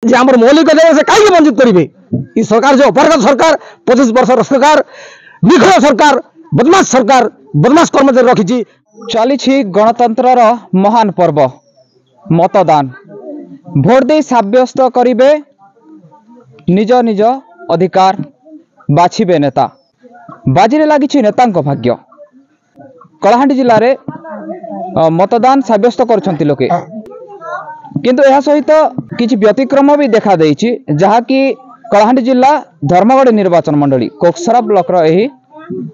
जे आम मौलिक अधिकार से कहीं वंचित करेंगे। ये सरकार जो अपराध सरकार 25 वर्ष सरकार निखोल सरकार बदमाश कर्मचारी रखी चली गणतंत्र महान पर्व मतदान भोट दे सब्यस्त करिवे निज निज अधिकार बाछिबे नेता बाजी लगी नेता भाग्य। कलाहांडी जिले में मतदान सब्यस्त कर लोके किंतु यह सहित किसी व्यतिक्रम भी देखा देछि जहाँकि कलाहांडी जिला धर्मगढ़ निर्वाचन मंडली कोकसरा ब्लॉक रही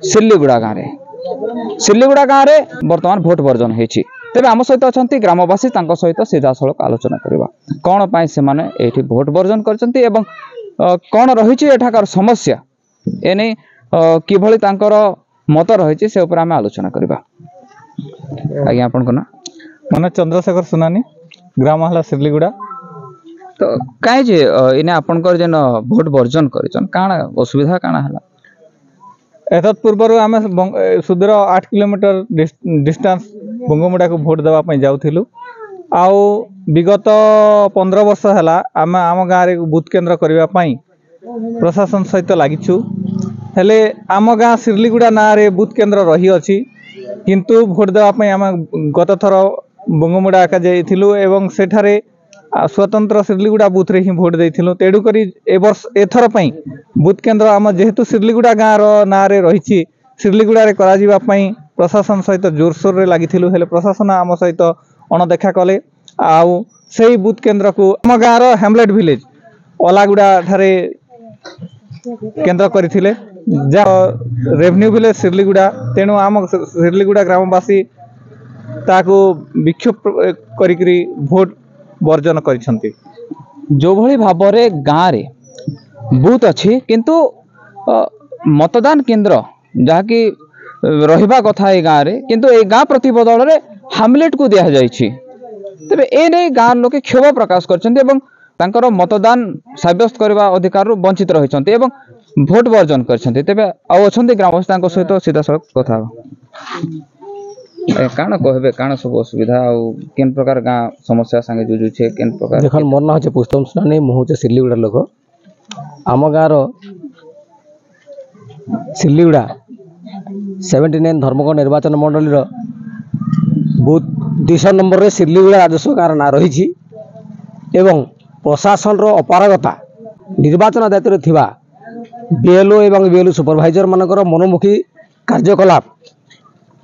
सिल्लीगुड़ा गाँव में बर्तमान भोट वर्जन होती। तेज आम सहित अच्छा ग्रामवासी सहित सीधा सड़क आलोचना करवा कौन पाई से माने एठी भोट वर्जन करछंती एवं कौन रही एठाकार समस्या एने किभली तांकर मत रही से ऊपर आम आलोचना करवा। आज्ञा आपन ना मन चंद्रशेखर सुनानी ग्राम हला सिल्लीगुड़ा। तो कहीं जे इने आपनकर जेन भोट वर्जन करिछन काना असुविधा काना हला एतत् पूर्व आम सुदूर 8 किलोमीटर डिस्टेंस बंगमुड़ा को भोट देवाई जाऊँ आउ विगत 15 वर्ष है आम आम गाँव में बूथ केन्द्र करने प्रशासन सहित लगिछु हेले आम गाँ सिर्लीगुड़ा ना रे बूथ केन्द्र रही अछि किंतु भोट देवाई आम गत थर बंगमुड़ा एका जाइथिलु एवं सेठारे स्वतंत्र सिर्लीगुड़ा बूथ रे ही भोट देइथिलु तेडुक एथर पई बूथ केन्द्र आम जेहेतु सिर्लीगुड़ा गाँव ना रे रही सिर्लीगुड़ा रे करा जिबा पई प्रशासन सहित जोरसोर रे लागिथिलु हेले प्रशासन आम सहित अणदेखा कले आउ सेही बूथ केन्द्र को आम गाँव रो हेमलेट विलेज ओलागुड़ा ठारे केन्द्र करथिले जा रेवेन्यू विलेज सिर्लीगुड़ा तेणु आम सिर्लीगुड़ा ग्रामवासी ताको विक्षोभ करिकरी भोट वर्जन करिसंती। जो भली भाबरे गाँव रे बूथ अच्छी किंतु मतदान केन्द्र जहाँकि रहिबा कथा ए गाँव रे किंतु ए गाँ प्रति बदल रे हामलेट को दिया जाइछि। तबे ए नै गाँव लोके क्षोभ प्रकाश करछन्ते एवं तांकर मतदान सब्यस्त करबा अधिकार रु वंचित रहिछन्ते एवं भोट वर्जन करछन्ते। तबे आ अछन्ते ग्रामवासी तांको सहित सीधा सड़क कथा काना कहबे काना सब असुविधा आ केन प्रकार गाँ समस्या संगे जुझु छे केन प्रकार देखन मोर ना होचे पुस्तम सुनानी मु होचे सिल्लीगुड़ा लोक आम गाँव रो सिल्लीगुड़ा 79 धर्मगढ़ निर्वाचन मंडली रो बूथ 200 नंबर रे सिल्लीगुड़ा राजस्व गाँव ना रही एवं प्रशासन रो अपारगता निर्वाचन दायित्व थिबा बीएलओ एवं बीएलओ सुपरवाइजर मानकर मनोमुखी कार्यकलाप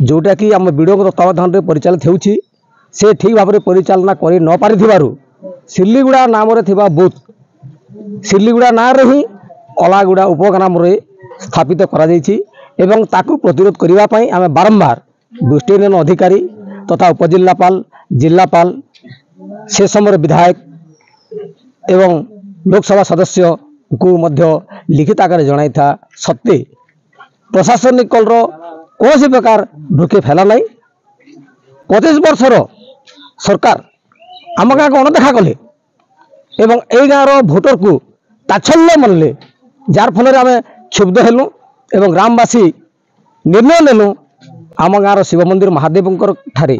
जोटा कि आम विडो तत्वावधान में परिचालित होउछि से ठीक भाव में परिचालना करि न पारिथिबारु सिल्लीगुड़ा नाम रे थिबा बूथ सिल्लीगुड़ा ना रे ही ओलागुड़ा उपग्राम रे स्थापित करा जाइछि एवं ताकू प्रतिरोध करिवा पई आमे बारंबार दृष्टिहीन अधिकारी तथा उपजिल्लापाल जिल्लापाल से समय विधायक एवं लोकसभा सदस्य को मध्य लिखित आकार जणाई था सत्ते प्रशासनिक कल कौन प्रकार ढुके फैला नहीं 25 वर्षर सरकार आम गाँव को अणदेखा कले एवं ए गाँव भोटर को ताच्छल्य मनले जार फल आम क्षुब्ध हेलु एवं ग्रामवासी निर्णय नेलु आम गाँव शिव मंदिर महादेव ठारे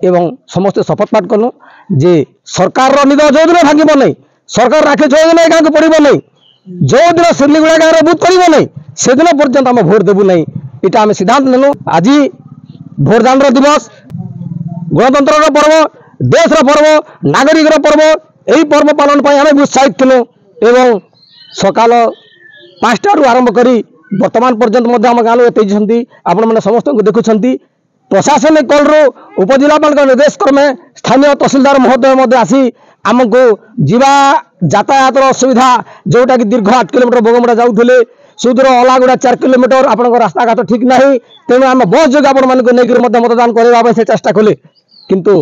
एवं समस्ते शपथ पाठ कलु जे सरकार निद जो दिन भांग नहीं सरकार राखे जो दिन गाँव को पड़ो नहीं जो दिन सिल्लीगुड़ा गाँव बूथ कर नहीं से दिन पर्यंत आम भोट देवु नहीं इटा आम सिद्धांत नेलु। आज भोटदान दिवस गणतंत्र पर्व देश पर्व नागरिक पर्व यही पर्व पालन आम उत्साहित थिलु एवं सकाल 5टारू आरंभ करी वर्तमान पर्यंत आम गाँव एते आपण मैंने समस्त देखुं प्रशासनिक कलू उपजिलापाल निर्देश क्रमे स्थानीय तहसिलदार महोदय आसी आमको जीवा यातायात असुविधा जोटा कि दीर्घ 8 किलोमीटर बगमुड़ा जाऊे सुदूर ओलागुड़ा 4 किलोमीटर आपण रास्ता घाट ठीक ना तेणु आम बस जो आपण मानक मतदान करने से चेष्टा कले किंतु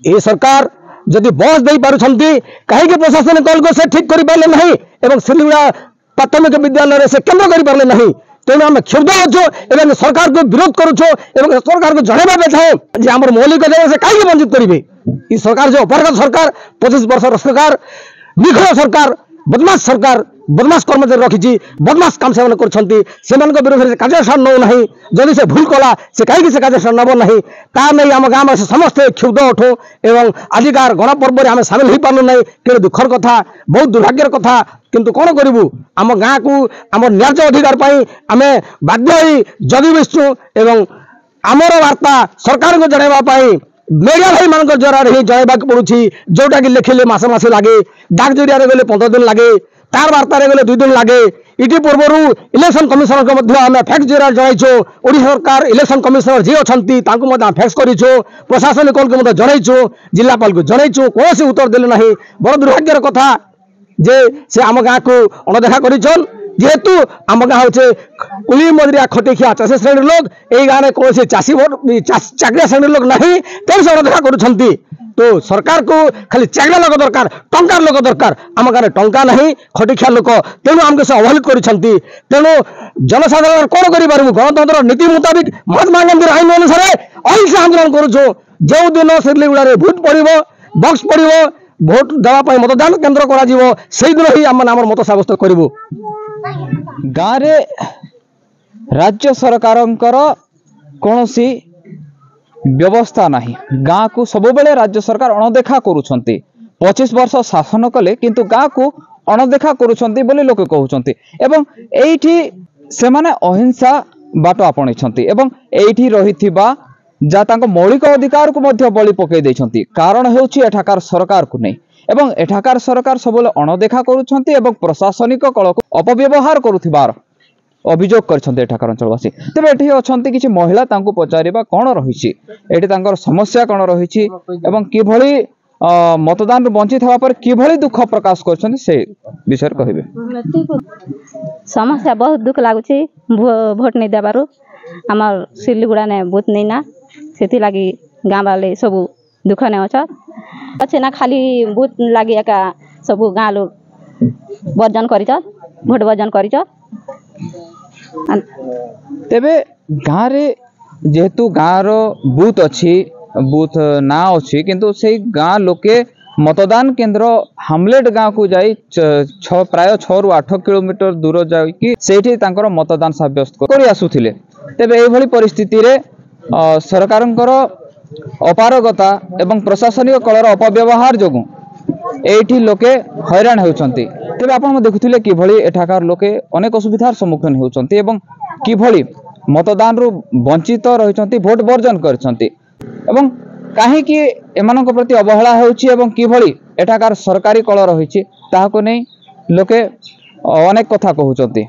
ये सरकार जदि बस दे पारुछंती कहीं प्रशासन कल को से ठीक कर पारे नहीं एवं सिल्लीगुड़ा प्राथमिक विद्यालय से केन्द्र कर पारे नहीं तेणु आम क्षुब्ध हो सरकार को विरोध करुछो सरकार को जनवा चाहे जे आम मौलिक अधिकार से कहीं वंचित करेंगे। ये सरकार जो अपराध सरकार 25 वर्ष सरकार निखोल सरकार बदमाश सरकार बदमाश कर्मचारी रखी बदमाश काम से विरोध में कार्यानुष्ठान नौ ना जदि से भूल कला से कहीं से कार्यानुष्ठान नब ना ता नहीं आम गाँव समस्ते क्षुब्ध उठू एवं आजिकार गणपर्व आम सामिल हो पार्नु ना कि दुखर कथा बहुत दुर्भाग्यर कथा किंतु कौन करूँ आम गाँ को आम न्याय अधिकार आम बाध्य जगी बसचु एवं आमर वार्ता सरकार को जनवाई मीडिया भाई मान जरा ही जनवा पड़ुछि जोटा कि लिखिले मास लगे डाक जरिया गले 15 दिन लगे तार वार्ता गले 2 दिन लगे इटी पूर्व इलेक्शन कमिशनर को फैक्स जरिया जनइछु ओडिशा सरकार इलेक्शन कमिशनर जी अच्छी फैक्स करूँ प्रशासनिक कल को जनइछु जिलापाल को जनइछु कौन उत्तर देले ना बड़ दुर्भाग्यर कथा जे से आम गाँ को अणदेखा कर जेहेतु आम गाँ हूँ कुली मजरिया खटिखिया चाषी श्रेणी लोग यही गाँव में कौन चाषी चाकरिया श्रेणी लोग नहीं तेज से अणदेखा कर तो सरकार को खाली चाकरिया लोक दरकार टंकार लोक दरकार आम गाँव में टंका नहीं खटिखिया लोक तेणु आमको से अवहेलित करूँ तेणु जनसाधारण कौन करूँ गणतंत्र नीति मुताबिक महात्मा गांधी आईन अनुसार अहिंसा आंदोलन करुँ जो दिन सिरलीगुड़ा भोट पड़ो बक्स पड़ो भोट देवाई मतदान केन्द्र कर दिन ही आम मत सब्यस्त करूँ गाँव रे राज्य सरकार कौन व्यवस्था नहीं गाँ को सब बेले राज्य सरकार अणदेखा करुछंती 25 वर्ष शासन कले किंतु गाँ को अणदेखा करुछंती बोली लोके कहउछंती एवं एठी से माने अहिंसा बाट आपणैछंती एवं एठी रहिथिबा जा तांको मौलिक अधिकार को मध्य बलि पकई दैछंती कारण हेउछि एठाकार सरकार को नहीं एवं एठाकार सरकार सबले अणदेखा करुछंती एवं प्रशासनिक कल को अपव्यवहार करुथिबार अभियोग करछंती एठाकार अंचलवासी तबे एठी अछंती किछि महिला तांको पचारिबा कोन रहिछि एठी तांकर समस्या कोन रहिछि एवं किभଳି मतदान वंचित हवा पर किभଳି दुख प्रकाश करछंती से विषय कहिबे समस्या बहुत दुख लागुछि भोट नहीं देबारु हमर सिल्लीगुड़ा ने भोट नहीं ना सेति लागि गाँव वाले सब दुख ने अच्छे ना खाली भोट लगी एका सब गाँ लोग वर्जन कर भोट वर्जन कर तेबे गाँव रे जेहेतु गाँव रो बूथ अच्छी बूथ ना अच्छी किंतु से गाँ लोके मतदान केंद्र हामलेट गाँव को जाई प्राय 6 ରୁ 8 किलोमीटर दूर जाई सेठी तांकर मतदान साब्यस्त करि आसुथिले तेबे एभली परिस्थिति रे सरकारंकर अपारगता एवं प्रशासनिक कलर अपव्यवहार जोगु एठी लोके हैरान होउछंती तेबे आपण देखुथिले किभଳି एठाकार लोके अनेक असुविधार सम्मुखीन होउछंती एवं किभଳି मतदान रु वंचित रहिछंती भोट वर्जन करछंती एवं काहे कि एमानक प्रति अवहेला होउछि एवं किभଳି एठाकार सरकारी कल रहिछि ताहाको नै लोके अनेक कथा कहउछंती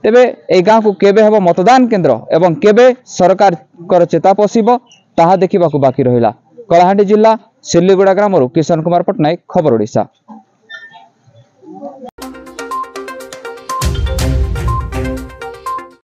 तेबे ए गाँ को केबे हबो मतदान केंद्र एवं केबे सरकार कर चेता पसिबो ताहा देखिबाकू बाकी रहिला। कलाहांडी जिला सिल्लीगुड़ा ग्रामरू किशन कुमार पटनायक खबर ओडिशा।